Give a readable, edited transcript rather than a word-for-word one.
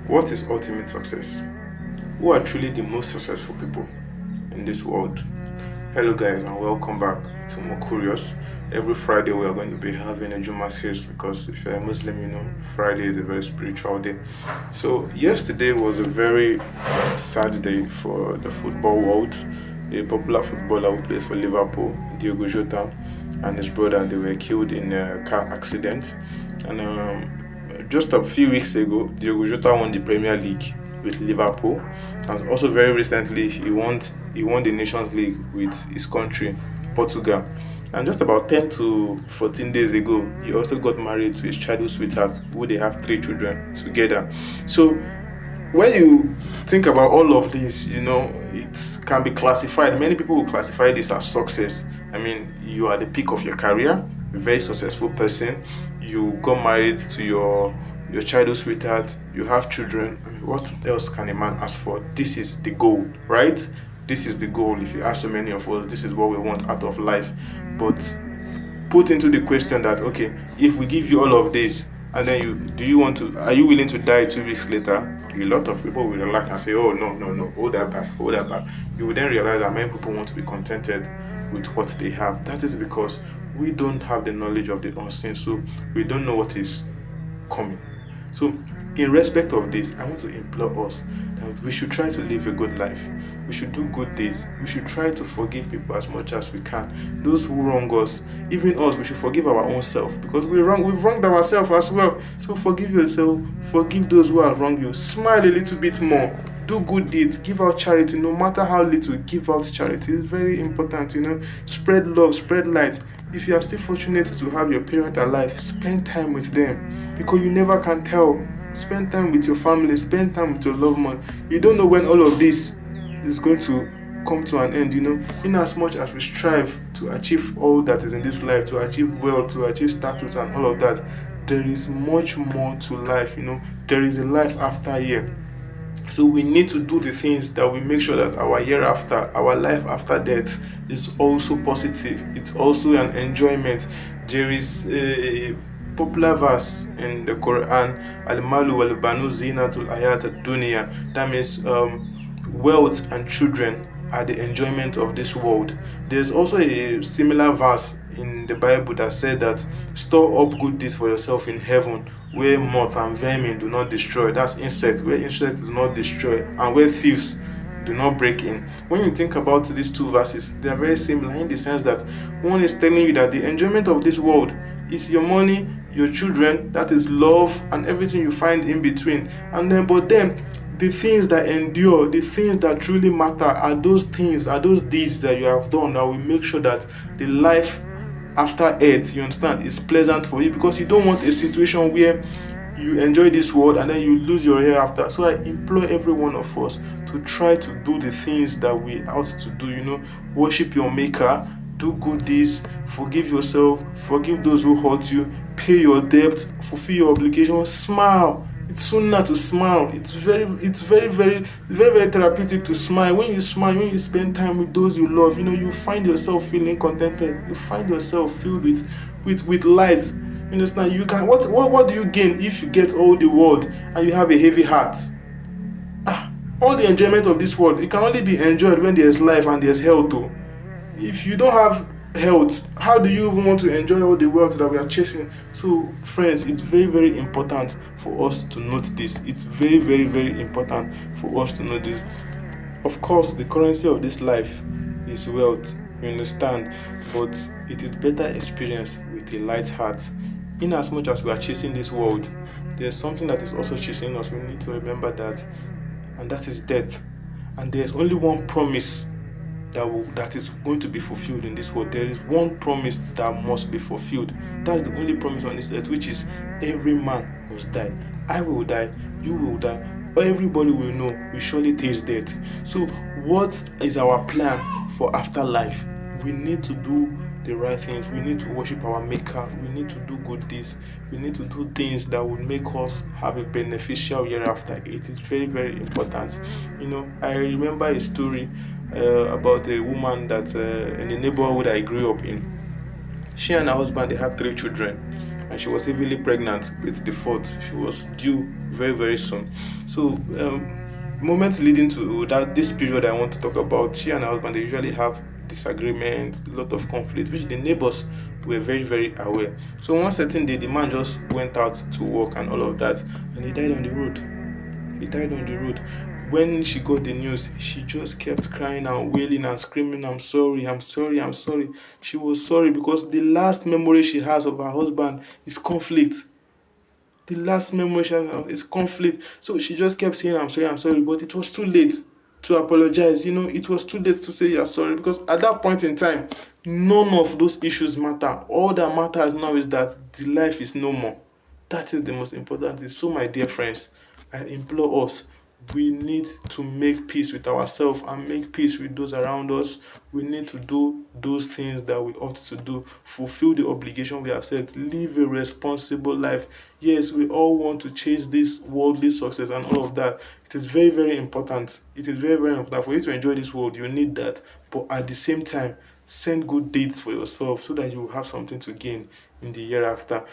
What is ultimate success? Who are truly the most successful people in this world? Hello guys and welcome back to More Curious. Every Friday we are going to be having a Juma series because if you're a Muslim, you know Friday is a very spiritual day. So yesterday was a very sad day for the football world. A popular footballer who plays for Liverpool, Diogo Jota, and his brother, they were killed in a car accident. And just a few weeks ago, Diogo Jota won the Premier League with Liverpool, and also very recently he won the Nations League with his country, Portugal. And just about 10 to 14 days ago, he also got married to his childhood sweetheart, who they have 3 children together. So when you think about all of this, you know, it can be classified. Many people will classify this as success. I mean, you are the peak of your career, a very successful person. You got married to your childhood sweetheart, you have children. I mean, what else can a man ask for? This is the goal, right? This is the goal. If you ask so many of us, this is what we want out of life. But put into the question that, okay, if we give you all of this, and then are you willing to die 2 weeks later? A lot of people will relax and say, oh, no, hold that back. You will then realize that many people want to be contented with what they have. That is because we don't have the knowledge of the unseen, so we don't know what is coming. So in respect of this, I want to implore us that we should try to live a good life. We should do good deeds. We should try to forgive people as much as we can. Those who wrong us, even us, we should forgive our own self, because we've wronged ourselves as well. So forgive yourself, forgive those who have wronged you. Smile a little bit more. Do good deeds, give out charity. No matter how little, give out charity. It's very important, you know. Spread love, spread light. If you are still fortunate to have your parent alive, spend time with them, because you never can tell. Spend time with your family, spend time with your loved one. You don't know when all of this is going to come to an end, you know. In as much as we strive to achieve all that is in this life, to achieve wealth, to achieve status and all of that, there is much more to life, you know. There is a life after here. So we need to do the things that we make sure that our life after death is also positive. It's also an enjoyment. There is a popular verse in the Quran, Al-Malu wal-Banu Zinatul Ayat Dunya. That means wealth and children are the enjoyment of this world. There's also a similar verse in the Bible that said that store up good deeds for yourself in heaven, where moth and vermin do not destroy. That's insects, where insects do not destroy, and where thieves do not break in. When you think about these two verses, they are very similar in the sense that one is telling you that the enjoyment of this world is your money, your children, that is love, and everything you find in between. But then the things that endure, the things that truly matter are those things, are those deeds that you have done that will make sure that the life after earth, you understand, is pleasant for you, because you don't want a situation where you enjoy this world and then you lose your hereafter. So I implore every one of us to try to do the things that we ought to do, you know. Worship your maker, do good deeds, forgive yourself, forgive those who hurt you, pay your debt, fulfill your obligation, smile. It's sunnah to smile. It's very therapeutic to smile. When you smile, when you spend time with those you love, you know, you find yourself feeling contented. You find yourself filled with light. You understand? You can what do you gain if you get all the world and you have a heavy heart? All the enjoyment of this world, it can only be enjoyed when there's life and there's health too. If you don't have health, how do you even want to enjoy all the wealth that we are chasing? So friends, it's very important for us to note this. It's very important for us to know this. Of course, the currency of this life is wealth, you understand, but it is better experienced with a light heart. In as much as we are chasing this world, there's something that is also chasing us. We need to remember that, and that is death. And there's only one promise that is going to be fulfilled in this world. There is one promise that must be fulfilled. That is the only promise on this earth, which is every man must die. I will die, you will die, everybody will know we surely taste death. So what is our plan for afterlife? We need to do the right things. We need to worship our maker. We need to do good deeds. We need to do things that will make us have a beneficial year after. It is very important. You know, I remember a story about a woman that in the neighborhood I grew up in. She and her husband, they had 3 children, and she was heavily pregnant with the 4th. She was due very soon. So moments leading to that this period I want to talk about, she and her husband, they usually have disagreements, a lot of conflict, which the neighbors were very, very aware. So one certain day, the man just went out to work and all of that, and he died on the road. He died on the road. When she got the news, she just kept crying and wailing and screaming, I'm sorry, I'm sorry, I'm sorry. She was sorry because the last memory she has of her husband is conflict. The last memory she has is conflict. So she just kept saying, I'm sorry, but it was too late to apologize. It was too late to say you're sorry because at that point in time, none of those issues matter. All that matters now is that the life is no more. That is the most important thing. So, my dear friends, I implore us, we need to make peace with ourselves and make peace with those around us. We need to do those things that we ought to do, fulfill the obligation we have set, live a responsible life. Yes, we all want to chase this worldly success and all of that. It is very, very important. It is very, very important for you to enjoy this world. You need that. But at the same time, send good deeds for yourself so that you will have something to gain in the year after.